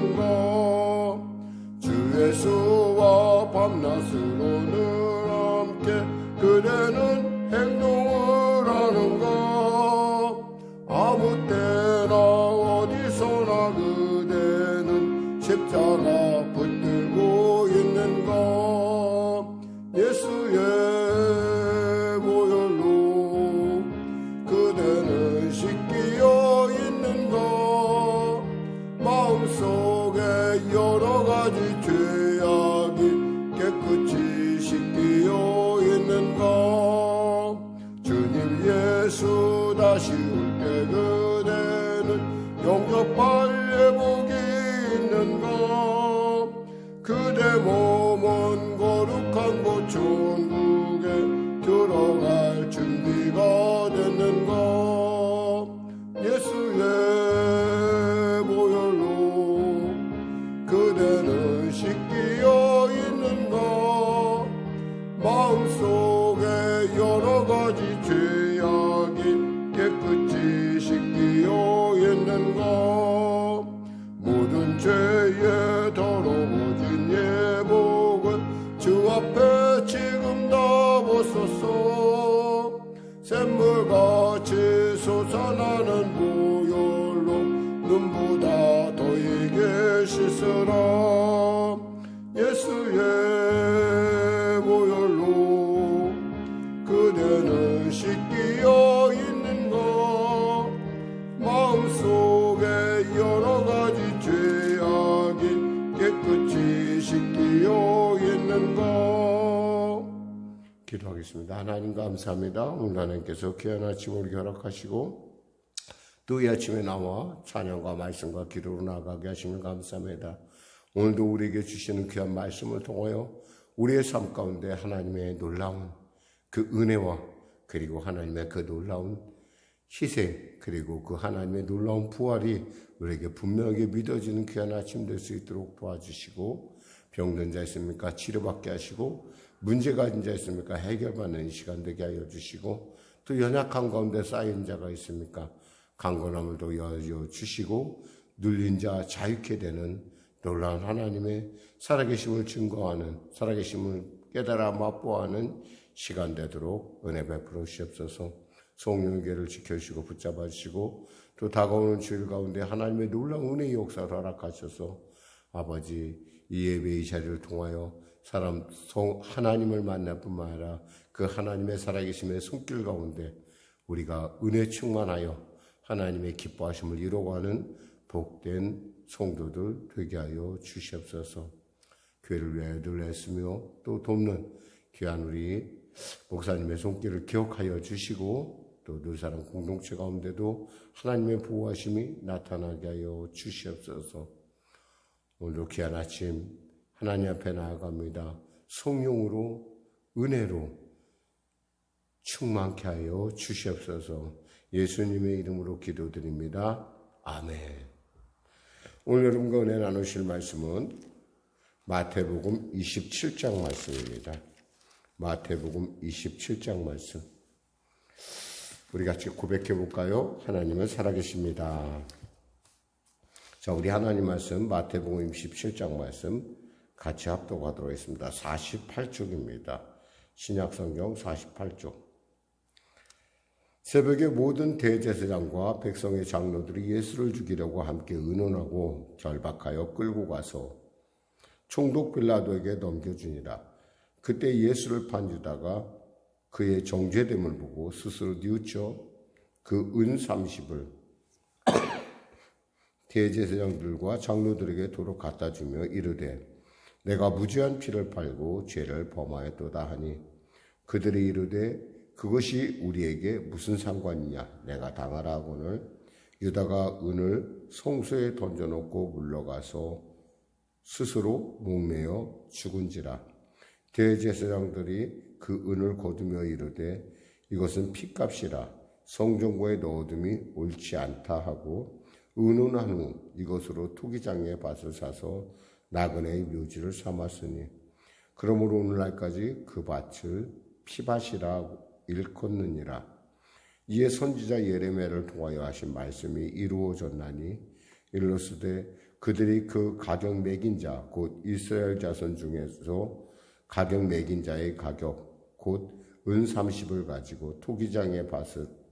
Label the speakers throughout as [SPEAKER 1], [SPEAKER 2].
[SPEAKER 1] 있는가. 주 예수와 밤낮으로는 함께 그대는 행동을 하는가. 아무 때나 어디서나 그대는 십자가 붙들고 있는가. 예수의 보혈로 그대는 씻기어 있는가. 마음속에 여러 가지 죄악이 깨끗이 씻기어 있는가. 주님 예수 다시 올 때 그대는 영접할 예복이 있는가. 그대 몸은 거룩한 곳 천국에 들어갈 준비가 됐는가. 예수의 보혈로 그대는 씻기어 있는가. 마음속에 여러 가지 죄악이 깨끗이 씻기어 있는가. 모든 죄에 더러워진 예복을 주 앞에 지금 다 벗었어. 샘물같이 솟아나는 보혈로 눈보다 더이게 씻으라. 예수의 보혈로 그대는 씻기어 있는가. 마음속에 여러 가지 죄악이 깨끗이 씻기어 있는가. 기도하겠습니다. 하나님 감사합니다. 오늘 하나님께서 귀한 아침 우리 허락하시고 또 이 아침에 나와 찬양과 말씀과 기도로 나아가게 하시면 감사합니다. 오늘도 우리에게 주시는 귀한 말씀을 통하여 우리의 삶 가운데 하나님의 놀라운 그 은혜와 그리고 하나님의 그 놀라운 희생 그리고 그 하나님의 놀라운 부활이 우리에게 분명하게 믿어지는 귀한 아침 될 수 있도록 도와주시고, 병든 자 있습니까? 치료받게 하시고, 문제가 있는 자 있습니까? 해결받는 시간 되게 하여 주시고, 또 연약한 가운데 쌓인 자가 있습니까? 강건함을 더하여 주시고, 눌린 자 자유케 되는 놀라운 하나님의 살아계심을 증거하는, 살아계심을 깨달아 맛보아하는 시간 되도록 은혜 베풀어 주시옵소서. 성령의 교회를 지켜주시고 붙잡아 주시고, 또 다가오는 주일 가운데 하나님의 놀라운 은혜의 역사를 허락하셔서 아버지 이 예배 이 자리를 통하여 하나님을 만날 뿐만 아니라 그 하나님의 살아계심의 손길 가운데 우리가 은혜 충만하여 하나님의 기뻐하심을 이루어가는 복된 성도들 되게 하여 주시옵소서. 교회를 위하여 늘 애쓰며 또 돕는 귀한 우리 목사님의 손길을 기억하여 주시고, 또 늘 사람 공동체 가운데도 하나님의 보호하심이 나타나게 하여 주시옵소서. 오늘도 귀한 아침 하나님 앞에 나아갑니다. 성령으로 은혜로 충만케 하여 주시옵소서. 예수님의 이름으로 기도드립니다. 아멘. 오늘 여러분과 은혜 나누실 말씀은 마태복음 27장 말씀입니다. 마태복음 27장 말씀. 우리 같이 고백해 볼까요? 하나님은 살아계십니다. 자, 우리 하나님 말씀 마태복음 27장 말씀 같이 합독하도록 하겠습니다. 48쪽입니다. 신약성경 48쪽. 새벽에 모든 대제사장과 백성의 장로들이 예수를 죽이려고 함께 의논하고 결박하여 끌고 가서 총독 빌라도에게 넘겨주니라. 그때 예수를 판 유다가 그의 정죄됨을 보고 스스로 뉘우쳐 그 은 30을 대제사장들과 장로들에게 도로 갖다 주며 이르되 내가 무죄한 피를 팔고 죄를 범하였도다 하니, 그들이 이르되 그것이 우리에게 무슨 상관이냐, 내가 당하라 하거늘 유다가 은을 성소에 던져놓고 물러가서 스스로 목매어 죽은지라. 대제사장들이 그 은을 거두며 이르되 이것은 피값이라 성전고에 넣어둠이 옳지 않다 하고, 의논한 후 이것으로 투기장의 밭을 사서 나그네의 묘지를 삼았으니, 그러므로 오늘날까지 그 밭을 피밭이라 일컫느니라. 이에 선지자 예레미야를 통하여 하신 말씀이 이루어졌나니, 일러스되 그들이 그 가격 매긴 자 곧 이스라엘 자손 중에서 가격 매긴 자의 가격 곧 은 30을 가지고 토기장의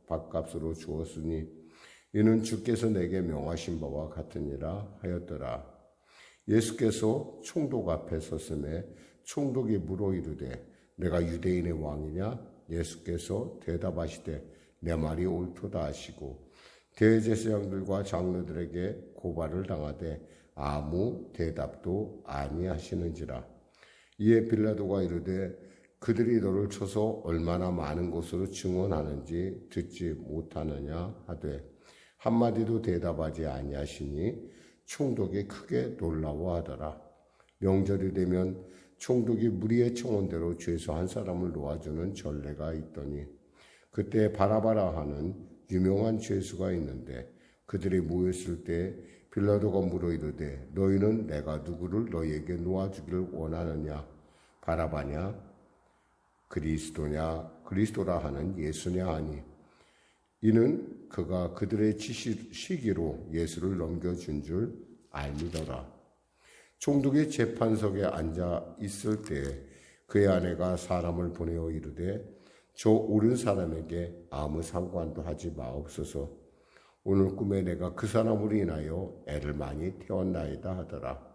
[SPEAKER 1] 밭값으로 주었으니 이는 주께서 내게 명하신 바와 같으니라 하였더라. 예수께서 총독 앞에 섰음에 총독이 물어 이르되 내가 유대인의 왕이냐? 예수께서 대답하시되 내 말이 옳도다 하시고 대제사장들과 장로들에게 고발을 당하되 아무 대답도 아니하시는지라. 이에 빌라도가 이르되 그들이 너를 쳐서 얼마나 많은 곳으로 증언하는지 듣지 못하느냐 하되 한마디도 대답하지 아니하시니 총독이 크게 놀라워하더라. 명절이 되면 총독이 무리의 청원대로 죄수 한 사람을 놓아주는 전례가 있더니 그때 바라바라 하는 유명한 죄수가 있는데 그들이 모였을 때 빌라도가 물어 이르되 너희는 내가 누구를 너희에게 놓아주기를 원하느냐? 바라바냐? 그리스도냐? 그리스도라 하는 예수냐 하니 이는 그가 그들의 시기로 예수를 넘겨준 줄 알미더라. 총독이 재판석에 앉아 있을 때 그의 아내가 사람을 보내어 이르되 저 옳은 사람에게 아무 상관도 하지 마옵소서. 오늘 꿈에 내가 그 사람으로 인하여 애를 많이 태웠나이다 하더라.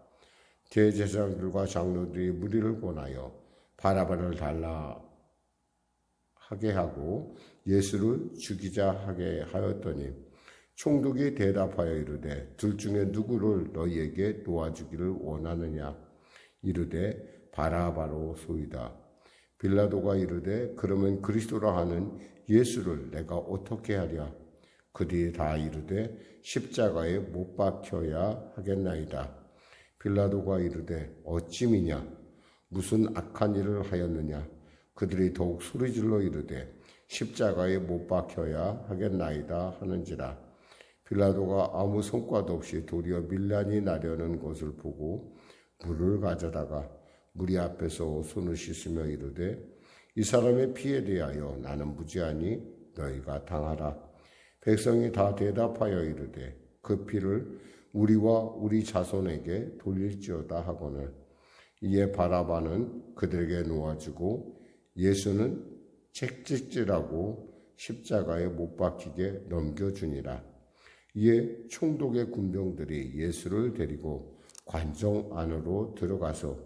[SPEAKER 1] 대제사장들과 장로들이 무리를 권하여 바라바를 달라 하게 하고 예수를 죽이자 하게 하였더니 총독이 대답하여 이르되 둘 중에 누구를 너희에게 놓아주기를 원하느냐? 이르되 바라바로 소이다. 빌라도가 이르되 그러면 그리스도라 하는 예수를 내가 어떻게 하랴? 그들이 다 이르되 십자가에 못 박혀야 하겠나이다. 빌라도가 이르되 어찌미냐? 무슨 악한 일을 하였느냐? 그들이 더욱 소리질러 이르되 십자가에 못 박혀야 하겠나이다 하는지라. 빌라도가 아무 성과도 없이 도리어 밀란이 나려는 것을 보고 물을 가져다가 무리 앞에서 손을 씻으며 이르되 이 사람의 피에 대하여 나는 무죄하니 너희가 당하라. 백성이 다 대답하여 이르되 그 피를 우리와 우리 자손에게 돌릴지어다 하거늘. 이에 바라바는 그들에게 놓아주고 예수는 책찍질하고 십자가에 못 박히게 넘겨주니라. 이에 총독의 군병들이 예수를 데리고 관정 안으로 들어가서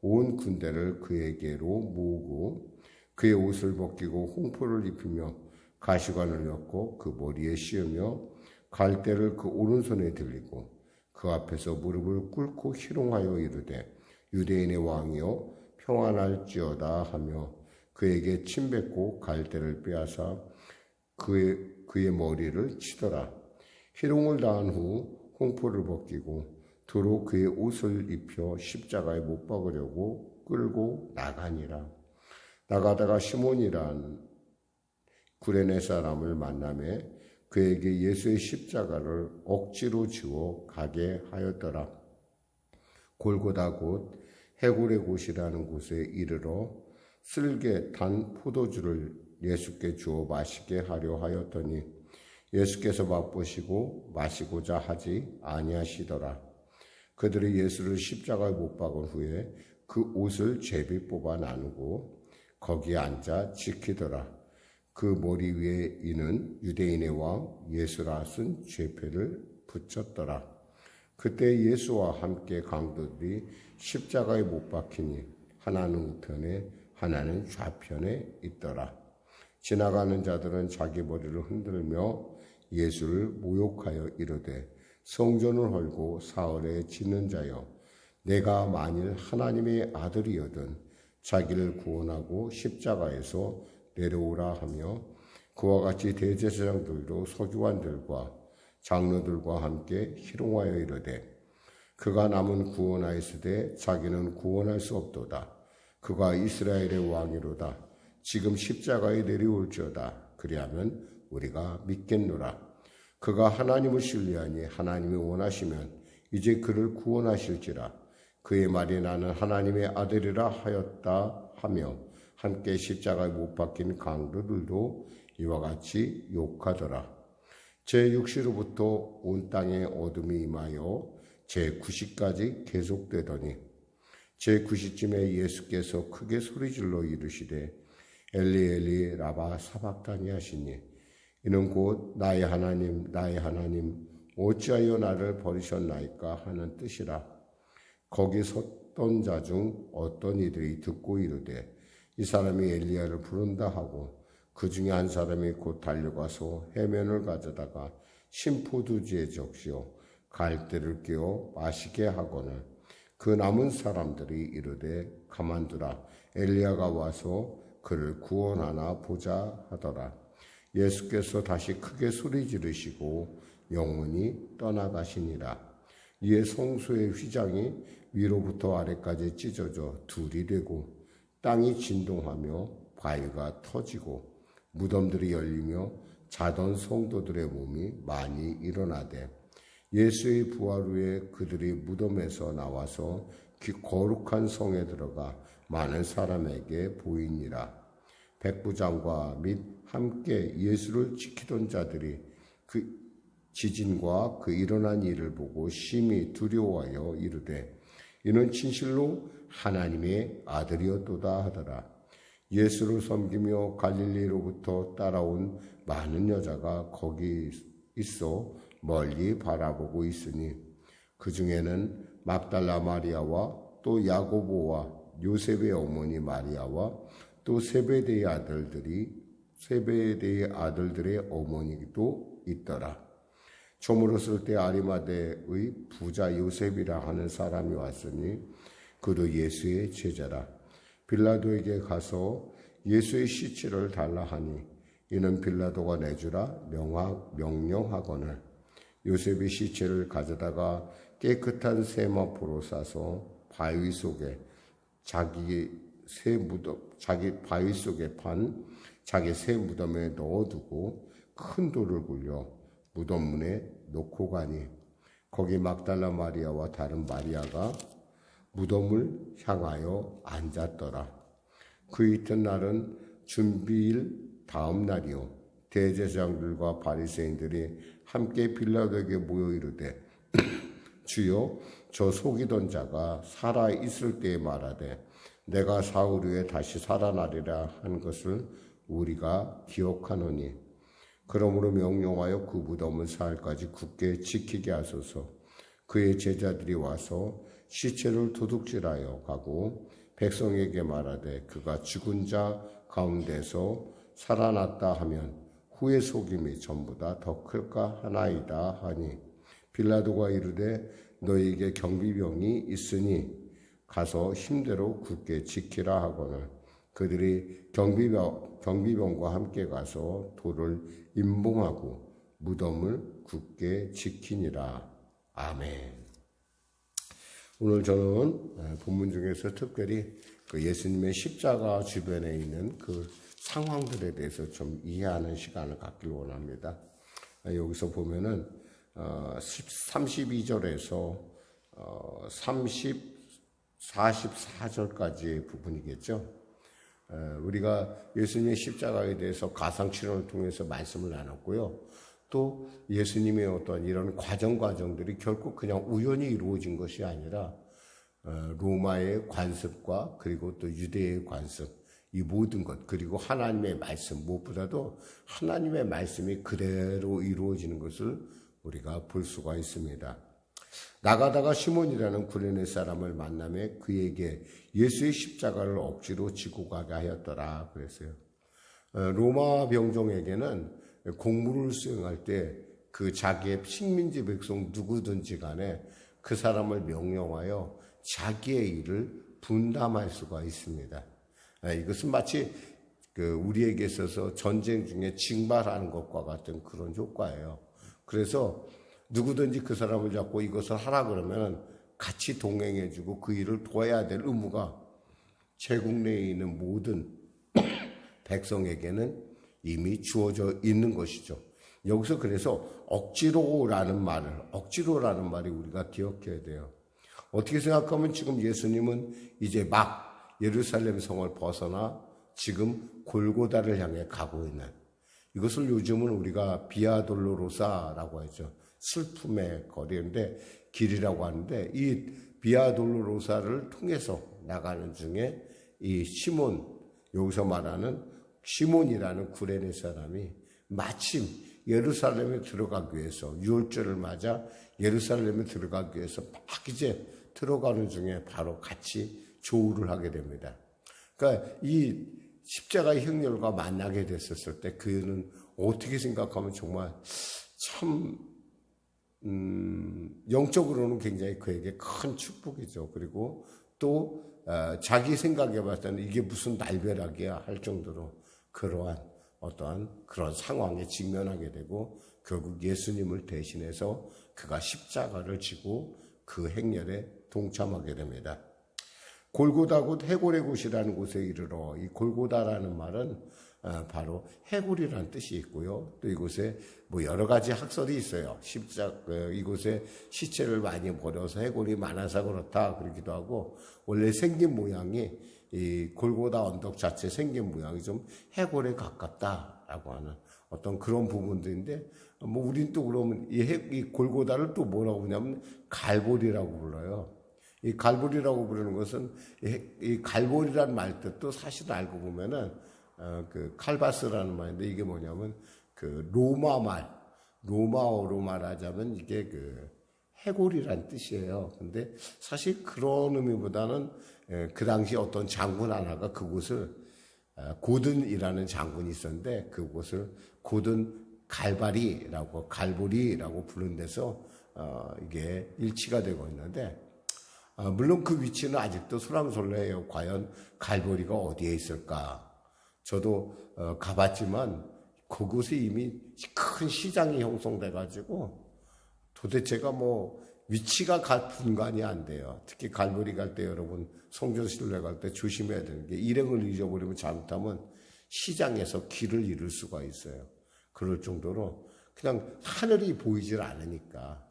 [SPEAKER 1] 온 군대를 그에게로 모으고 그의 옷을 벗기고 홍포를 입히며 가시관을 엮고 그 머리에 씌우며 갈대를 그 오른손에 들리고 그 앞에서 무릎을 꿇고 희롱하여 이르되 유대인의 왕이여 평안할지어다 하며 그에게 침뱉고 갈대를 빼앗아 그의 머리를 치더라. 희롱을 당한 후 홍포를 벗기고 도로 그의 옷을 입혀 십자가에 못 박으려고 끌고 나가니라. 나가다가 시몬이란 구레네 사람을 만나매 그에게 예수의 십자가를 억지로 지워 가게 하였더라. 골고다 곧 해골의 곳이라는 곳에 이르러 쓸개 단 포도주를 예수께 주어 마시게 하려 하였더니 예수께서 맛보시고 마시고자 하지 아니하시더라. 그들이 예수를 십자가에 못 박은 후에 그 옷을 제비 뽑아 나누고 거기에 앉아 지키더라. 그 머리 위에 이는 유대인의 왕 예수라 쓴 죄패를 붙였더라. 그때 예수와 함께 강도들이 십자가에 못 박히니 하나는 우편에 하나는 좌편에 있더라. 지나가는 자들은 자기 머리를 흔들며 예수를 모욕하여 이르되 성전을 헐고 사흘에 짓는 자여 내가 만일 하나님의 아들이여든 자기를 구원하고 십자가에서 내려오라 하며 그와 같이 대제사장들도 서기관들과 장로들과 함께 희롱하여 이르되 그가 남은 구원하였으되 자기는 구원할 수 없도다. 그가 이스라엘의 왕이로다. 지금 십자가에 내려올지어다. 그리하면 우리가 믿겠노라. 그가 하나님을 신뢰하니 하나님이 원하시면 이제 그를 구원하실지라. 그의 말이 나는 하나님의 아들이라 하였다 하며 함께 십자가에 못 박힌 강도들도 이와 같이 욕하더라. 제6시로부터 온 땅에 어둠이 임하여 제9시까지 계속되더니 제9시쯤에 예수께서 크게 소리질러 이르시되 엘리 엘리 라바 사박다니 하시니 이는 곧 나의 하나님 나의 하나님 어찌하여 나를 버리셨나이까 하는 뜻이라. 거기 섰던 자 중 어떤 이들이 듣고 이르되 이 사람이 엘리야를 부른다 하고 그 중에 한 사람이 곧 달려가서 해면을 가져다가 신포도주에 적시어 갈대를 끼워 마시게 하거늘 그 남은 사람들이 이르되 가만두라 엘리야가 와서 그를 구원하나 보자 하더라. 예수께서 다시 크게 소리 지르시고 영원히 떠나가시니라. 이에 성소의 휘장이 위로부터 아래까지 찢어져 둘이 되고 땅이 진동하며 바위가 터지고 무덤들이 열리며 자던 성도들의 몸이 많이 일어나되 예수의 부활 후에 그들이 무덤에서 나와서 거룩한 성에 들어가 많은 사람에게 보이니라. 백부장과 및 함께 예수를 지키던 자들이 그 지진과 그 일어난 일을 보고 심히 두려워하여 이르되 이는 진실로 하나님의 아들이었도다 하더라. 예수를 섬기며 갈릴리로부터 따라온 많은 여자가 거기 있어 멀리 바라보고 있으니 그 중에는 막달라 마리아와 또 야고보와 요셉의 어머니 마리아와 또 세베대의 아들들의 어머니도 있더라. 저물었을 때 아리마대의 부자 요셉이라 하는 사람이 왔으니 그도 예수의 제자라. 빌라도에게 가서 예수의 시체를 달라 하니 이는 빌라도가 내주라 명령하거늘 요셉이 시체를 가져다가 깨끗한 세마포로 싸서 바위 속에 자기 새 무덤에 넣어두고 큰 돌을 굴려 무덤 문에 놓고 가니 거기 막달라 마리아와 다른 마리아가 무덤을 향하여 앉았더라. 그 이튿날은 준비일 다음 날이요 대제사장들과 바리새인들이 함께 빌라도에게 모여 이르되 주여 저 속이던 자가 살아 있을 때에 말하되 내가 사흘 후에 다시 살아나리라 한 것을 우리가 기억하노니 그러므로 명령하여 그 무덤을 사흘까지 굳게 지키게 하소서. 그의 제자들이 와서 시체를 도둑질하여 가고 백성에게 말하되 그가 죽은 자 가운데서 살아났다 하면 후의 속임이 전보다 더 클까 하나이다 하니 빌라도가 이르되 너희에게 경비병이 있으니 가서 힘대로 굳게 지키라 하거늘 그들이 경비병과 함께 가서 돌을 임봉하고 무덤을 굳게 지키니라. 아멘. 오늘 저는 본문 중에서 특별히 그 예수님의 십자가 주변에 있는 그 상황들에 대해서 좀 이해하는 시간을 갖기를 원합니다. 여기서 보면은 32절에서 44절까지의 부분이겠죠. 우리가 예수님의 십자가에 대해서 가상치론을 통해서 말씀을 나눴고요. 또 예수님의 어떤 이런 과정들이 결코 그냥 우연히 이루어진 것이 아니라 로마의 관습과 그리고 또 유대의 관습, 이 모든 것, 그리고 하나님의 말씀, 무엇보다도 하나님의 말씀이 그대로 이루어지는 것을 우리가 볼 수가 있습니다. 나가다가 시몬이라는 구레네 사람을 만나며 그에게 예수의 십자가를 억지로 지고 가게 하였더라 그랬어요. 로마 병정에게는 공무를 수행할 때 그 자기의 식민지 백성 누구든지 간에 그 사람을 명령하여 자기의 일을 분담할 수가 있습니다. 이것은 마치 우리에게 있어서 전쟁 중에 징발하는 것과 같은 그런 효과예요. 그래서 누구든지 그 사람을 잡고 이것을 하라 그러면 같이 동행해주고 그 일을 도와야 될 의무가 제국 내에 있는 모든 백성에게는 이미 주어져 있는 것이죠. 여기서 그래서 억지로라는 말이 우리가 기억해야 돼요. 어떻게 생각하면 지금 예수님은 이제 막 예루살렘 성을 벗어나 지금 골고다를 향해 가고 있는, 이것을 요즘은 우리가 비아 돌로로사라고 하죠. 슬픔의 거리인데 길이라고 하는데 이 비아 돌로로사를 통해서 나가는 중에 이 시몬, 여기서 말하는 시몬이라는 구레네 사람이 마침 예루살렘에 들어가기 위해서 유월절을 맞아 예루살렘에 들어가기 위해서 막 이제 들어가는 중에 바로 같이 조우를 하게 됩니다. 그러니까 이 십자가의 형렬과 만나게 됐었을 때 그는 어떻게 생각하면 정말 참 영적으로는 굉장히 그에게 큰 축복이죠. 그리고 또 자기 생각해 봤을 때는 이게 무슨 날벼락이야 할 정도로 그러한 어떠한 그런 상황에 직면하게 되고 결국 예수님을 대신해서 그가 십자가를 지고 그 행렬에 동참하게 됩니다. 골고다 곧 해골의 곳이라는 곳에 이르러 이 골고다라는 말은 바로 해골이라는 뜻이 있고요. 또 이곳에 뭐 여러 가지 학설이 있어요. 이곳에 시체를 많이 버려서 해골이 많아서 그렇다 그러기도 하고 원래 생긴 모양이 이 골고다 언덕 자체 생긴 모양이 좀 해골에 가깝다라고 하는 어떤 그런 부분들인데 뭐 우린 또 그러면 이 골고다를 또 뭐라고 부르냐면 갈보리라고 불러요. 이 갈보리라고 부르는 것은 이 갈보리라는 말 뜻도 사실 알고 보면은 그 칼바스라는 말인데 이게 뭐냐면 그 로마어로 말하자면 이게 그 해골이란 뜻이에요. 근데 사실 그런 의미보다는 그 당시 어떤 장군 하나가 그곳을 고든이라는 장군이 있었는데 그곳을 고든 갈보리라고 부른 데서 이게 일치가 되고 있는데 물론 그 위치는 아직도 소랑설레해요. 과연 갈보리가 어디에 있을까? 저도 가봤지만 그곳에 이미 큰 시장이 형성돼가지고 도대체가 뭐 위치가 분간이 안 돼요. 특히 갈보리 갈 때 여러분 성전신뢰 갈 때 조심해야 되는 게 일행을 잊어버리면 잘못하면 시장에서 길을 잃을 수가 있어요. 그럴 정도로 그냥 하늘이 보이질 않으니까.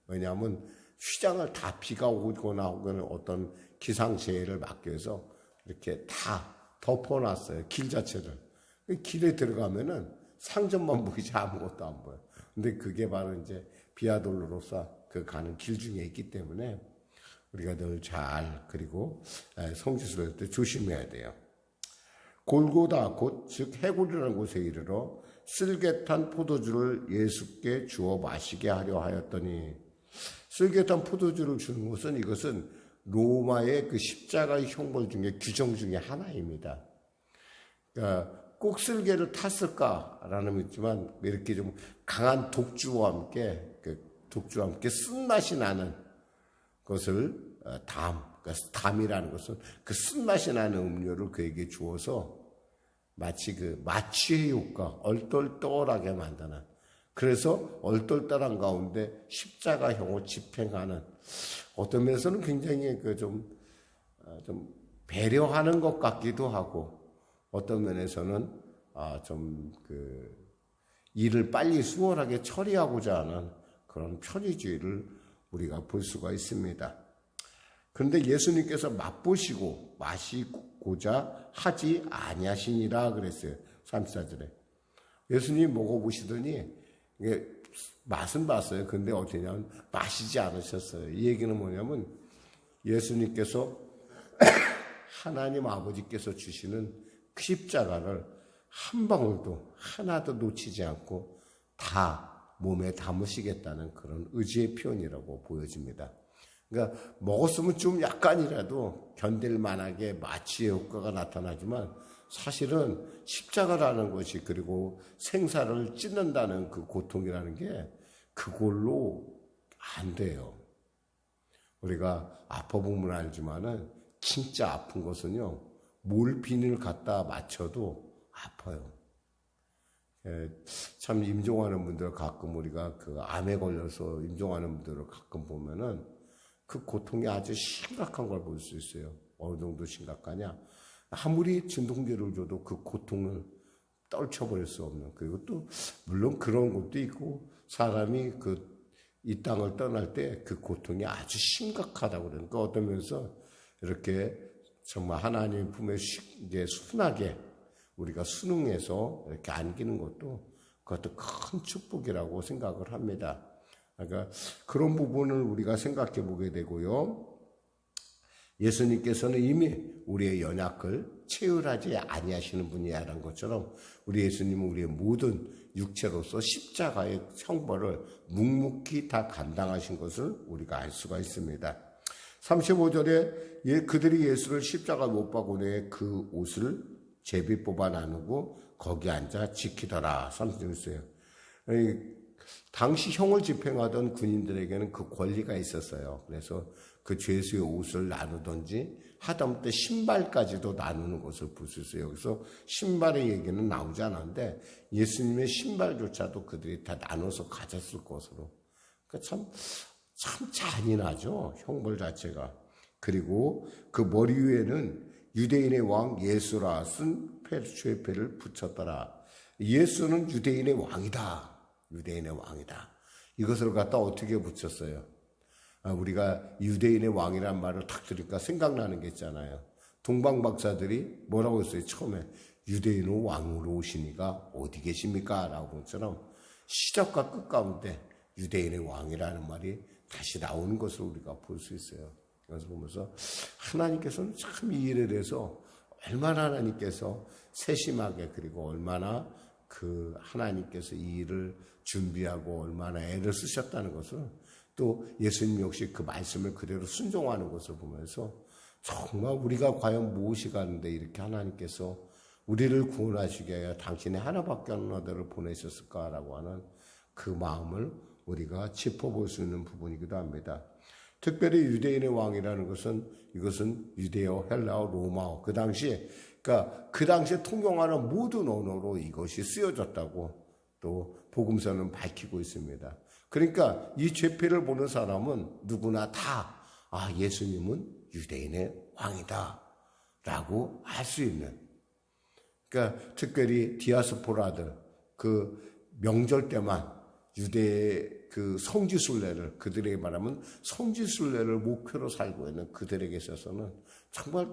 [SPEAKER 1] 왜냐하면 시장을 다 비가 오거나 혹은 어떤 기상재해를 막기 위해서 이렇게 다 덮어놨어요. 길 자체를. 길에 들어가면은 상점만 보이지 아무것도 안 보여요. 근데 그게 바로 이제 비아돌로로사 그 가는 길 중에 있기 때문에 우리가 늘 그리고 성지순례 때 조심해야 돼요. 골고다 곧 즉 해골이라는 곳에 이르러 쓸개탄 포도주를 예수께 주어 마시게 하려 하였더니 쓸개탄 포도주를 주는 것은 이것은 로마의 그 십자가의 형벌 중에 규정 중에 하나입니다. 그러니까 꼭 쓸개를 탔을까라는 있지만 이렇게 좀 강한 독주와 함께 쓴맛이 나는 것을 담이라는 것은 그 쓴맛이 나는 음료를 그에게 주어서 마치 그 마취의 효과, 얼떨떨하게 만드는 그래서 얼떨떨한 가운데 십자가형을 집행하는 어떤 면에서는 굉장히 좀 배려하는 것 같기도 하고 어떤 면에서는 일을 빨리 수월하게 처리하고자 하는 그런 편의주의를 우리가 볼 수가 있습니다. 그런데 예수님께서 맛보시고 마시고자 하지 아니하시니라 그랬어요. 34절에. 예수님이 먹어보시더니 이게 맛은 봤어요. 근데 어떠냐면 마시지 않으셨어요. 이 얘기는 뭐냐면 예수님께서 하나님 아버지께서 주시는 십자가를 한 방울도 하나도 놓치지 않고 다 몸에 담으시겠다는 그런 의지의 표현이라고 보여집니다. 그러니까 먹었으면 좀 약간이라도 견딜 만하게 마취의 효과가 나타나지만 사실은 십자가라는 것이 그리고 생사를 찢는다는 그 고통이라는 게 그걸로 안 돼요. 우리가 아파보면 알지만은 진짜 아픈 것은요 몰핀을 갖다 맞춰도 아파요. 참 임종하는 분들 가끔 우리가 그 암에 걸려서 임종하는 분들을 가끔 보면은 그 고통이 아주 심각한 걸 볼 수 있어요. 어느 정도 심각하냐? 아무리 진통제를 줘도 그 고통을 떨쳐버릴 수 없는. 그리고 또 물론 그런 것도 있고 사람이 이 땅을 떠날 때 그 고통이 아주 심각하다고 그러니까 어떤 면에서 이렇게 정말 하나님 품에 이제 순하게 우리가 순응해서 이렇게 안기는 것도 그것도 큰 축복이라고 생각을 합니다. 그러니까 그런 부분을 우리가 생각해 보게 되고요. 예수님께서는 이미 우리의 연약을 체휼하지 아니하시는 분이라는 것처럼 우리 예수님은 우리의 모든 육체로서 십자가의 형벌을 묵묵히 다 감당하신 것을 우리가 알 수가 있습니다. 35절에 그들이 예수를 십자가 못 박은 후에 그 옷을 제비 뽑아 나누고 거기 앉아 지키더라. 30절에 당시 형을 집행하던 군인들에게는 그 권리가 있었어요. 그래서 그 죄수의 옷을 나누든지 하다못해 신발까지도 나누는 것을 볼 수 있어요. 여기서 신발의 얘기는 나오지 않았는데 예수님의 신발조차도 그들이 다 나눠서 가졌을 것으로. 그러니까 참 잔인하죠. 형벌 자체가. 그리고 그 머리 위에는 유대인의 왕 예수라 쓴 죄패를 붙였더라. 예수는 유대인의 왕이다. 유대인의 왕이다. 이것을 갖다 어떻게 붙였어요? 우리가 유대인의 왕이란 말을 딱 들으니까 생각나는 게 있잖아요. 동방 박사들이 뭐라고 했어요? 처음에 유대인의 왕으로 오시니까 어디 계십니까? 라고 것처럼 시작과 끝 가운데 유대인의 왕이라는 말이 다시 나오는 것을 우리가 볼 수 있어요. 그래서 보면서 하나님께서는 참 이 일에 대해서 얼마나 하나님께서 세심하게 그리고 얼마나 그 하나님께서 이 일을 준비하고 얼마나 애를 쓰셨다는 것을 또 예수님 역시 그 말씀을 그대로 순종하는 것을 보면서 정말 우리가 과연 무엇이 가는데 이렇게 하나님께서 우리를 구원하시기 위하여 당신의 하나밖에 없는 아들을 보내셨을까라고 하는 그 마음을 우리가 짚어볼 수 있는 부분이기도 합니다. 특별히 유대인의 왕이라는 것은 이것은 유대어, 헬라어, 로마어 그 당시에 통용하는 모든 언어로 이것이 쓰여졌다고 또 복음서는 밝히고 있습니다. 그러니까 이 죄패를 보는 사람은 누구나 다 예수님은 유대인의 왕이다 라고 할 수 있는, 그러니까 특별히 디아스포라들 그 명절 때만 유대의 그 성지순례를 그들에게 말하면 성지순례를 목표로 살고 있는 그들에게 있어서는 정말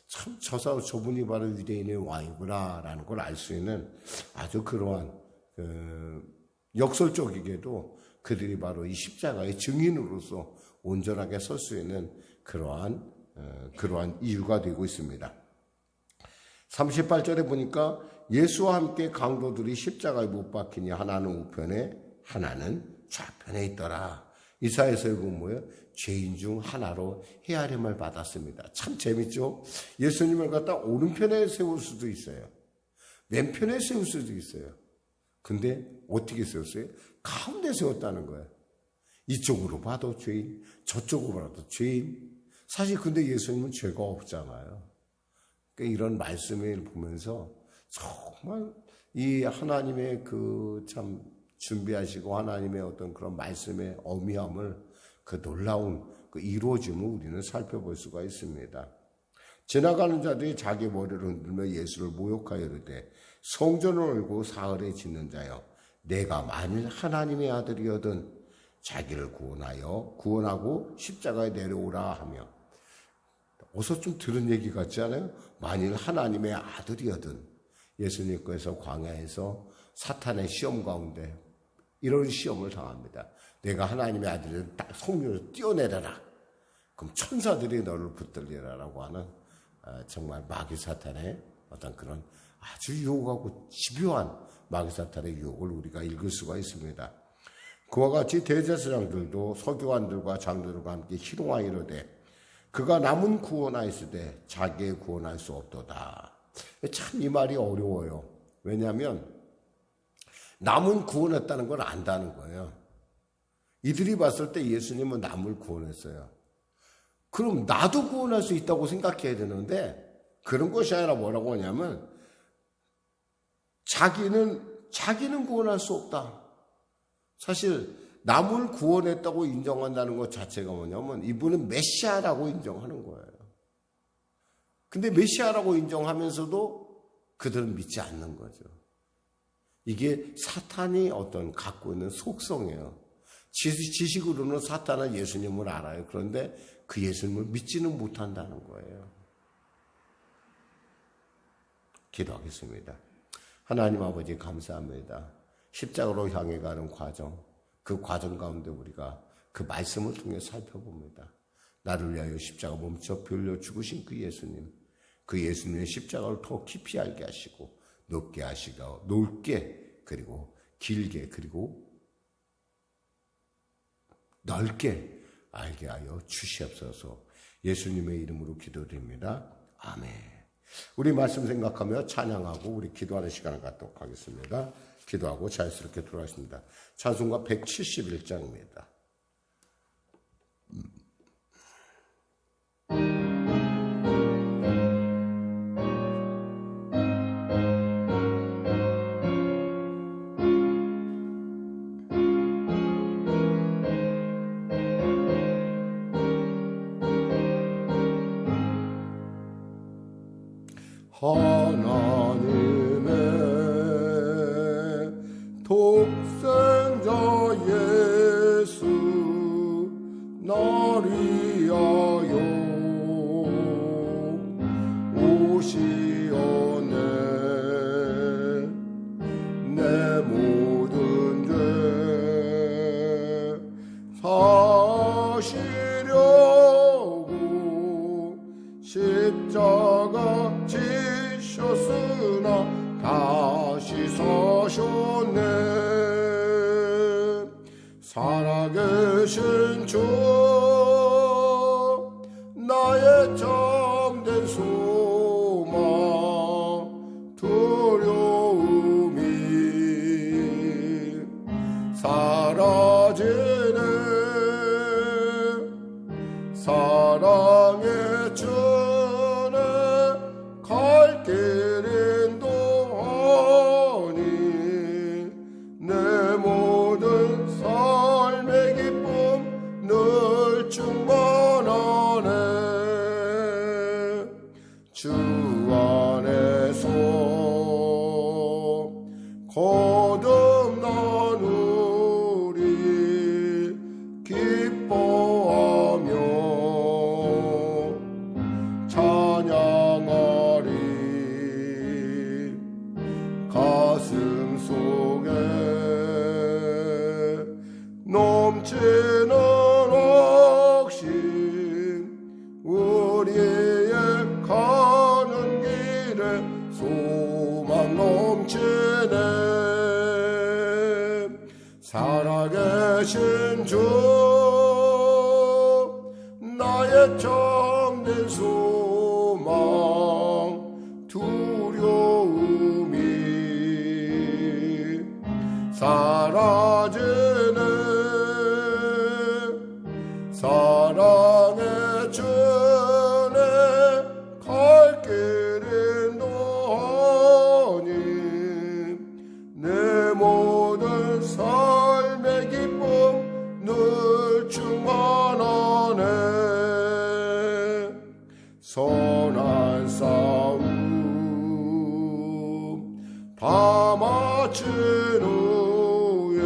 [SPEAKER 1] 참 저분이 바로 유대인의 왕이구나라는 걸 알 수 있는 아주 그러한 역설적이게도 그들이 바로 이 십자가의 증인으로서 온전하게 설 수 있는 그러한 이유가 되고 있습니다. 38절에 보니까 예수와 함께 강도들이 십자가에 못 박히니 하나는 우편에 하나는 좌편에 있더라. 이사야서에 보면 뭐예요? 죄인 중 하나로 헤아림을 받았습니다. 참 재밌죠? 예수님을 갖다 오른편에 세울 수도 있어요. 왼편에 세울 수도 있어요. 근데 어떻게 세웠어요? 가운데 세웠다는 거예요. 이쪽으로 봐도 죄인, 저쪽으로 봐도 죄인. 사실 근데 예수님은 죄가 없잖아요. 그러니까 이런 말씀을 보면서 정말 이 하나님의 그 참 준비하시고 하나님의 어떤 그런 말씀의 어미함을 그 놀라운 그 이루어짐을 우리는 살펴볼 수가 있습니다. 지나가는 자들이 자기 머리를 흔들며 예수를 모욕하여 이르되 성전을 얼고 사흘에 짓는 자여 내가 만일 하나님의 아들이거든 자기를 구원하고 십자가에 내려오라 하며, 어서 좀 들은 얘기 같지 않아요? 만일 하나님의 아들이거든. 예수님께서 광야에서 사탄의 시험 가운데 이런 시험을 당합니다. 내가 하나님의 아들을 딱 성령으로 뛰어내려라. 그럼 천사들이 너를 붙들리라라고 하는 정말 마귀 사탄의 어떤 그런 아주 유혹하고 집요한 마귀 사탄의 유혹을 우리가 읽을 수가 있습니다. 그와 같이 대제사장들도 서기관들과 장로들과 함께 희롱하여 이르되 그가 남은 구원하였으되 자기의 구원할 수 없도다. 참 이 말이 어려워요. 왜냐하면 남은 구원했다는 걸 안다는 거예요. 이들이 봤을 때 예수님은 남을 구원했어요. 그럼 나도 구원할 수 있다고 생각해야 되는데 그런 것이 아니라 뭐라고 하냐면 자기는 구원할 수 없다. 사실 남을 구원했다고 인정한다는 것 자체가 뭐냐면 이분은 메시아라고 인정하는 거예요. 근데 메시아라고 인정하면서도 그들은 믿지 않는 거죠. 이게 사탄이 어떤 갖고 있는 속성이에요. 지식으로는 사탄은 예수님을 알아요. 그런데 그 예수님을 믿지는 못한다는 거예요. 기도하겠습니다. 하나님 아버지 감사합니다. 십자가로 향해 가는 과정, 그 과정 가운데 우리가 그 말씀을 통해 살펴봅니다. 나를 위하여 십자가 몸쳐 빌려 죽으신 그 예수님, 그 예수님의 십자가를 더 깊이 알게 하시고 높게 하시고 넓게 그리고 길게 그리고 넓게 알게 하여 주시옵소서. 예수님의 이름으로 기도드립니다. 아멘. 우리 말씀 생각하며 찬양하고 우리 기도하는 시간을 갖도록 하겠습니다. 기도하고 자연스럽게 들어가겠습니다. 찬송가 171장입니다. 하나님의 독생자 예수 날 위하여 오시오네. 내 모든 죄 사시려고 십자가 지셨으나 다시 사셨네. 살아계신 주 나의 참된 소망 두려움이 사라지네. 사랑의 주네 갈 길인 도하니 내 모든 삶의 기쁨 늘 충만하네. 주 안에서 거듭나누리 기뻐하며 찬양하리. 가슴 속에 넘치는 확신 우리의 가는 길에 소망 넘치네. 살아계신 주 나의 참된 소망 두려움이 사라지네. 사랑의 주네 갈 길인 도하니 내 모든 삶의 기쁨 늘 충만하네. 선한 싸움 다 마친 후에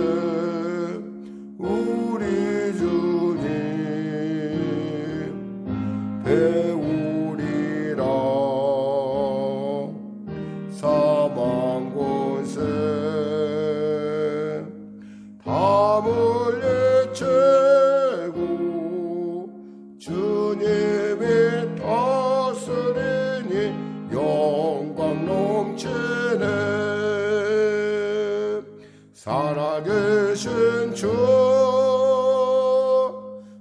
[SPEAKER 1] 우리 주님 배우리라. 사망 권세 다 물리치고 주님이 다스리니 영광 넘치네. 살아계신 주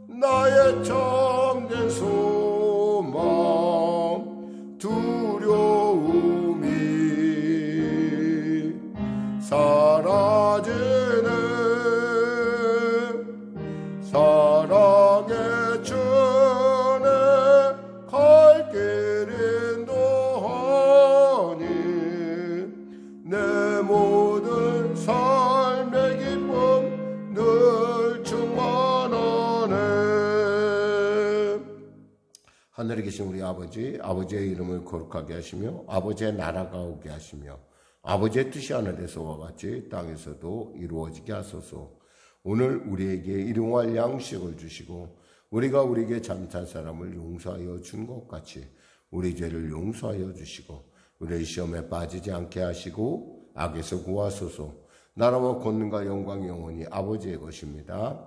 [SPEAKER 1] 나의 참된 소망 두려움이 사라지네. 사랑의 주네 갈 길인 도하니 내 모든 삶의 기쁨 늘 충만하네. 하늘에 계신 우리 아버지, 아버지의 이름을 거룩하게 하시며 아버지의 나라가 오게 하시며 아버지의 뜻이 하늘에서와 같이 땅에서도 이루어지게 하소서. 오늘 우리에게 일용할 양식을 주시고 우리가 우리에게 잘못한 사람을 용서하여 준 것 같이 우리 죄를 용서하여 주시고 우리의 시험에 빠지지 않게 하시고 악에서 구하소서. 나라와 권능과 영광이 영원히 아버지의 것입니다.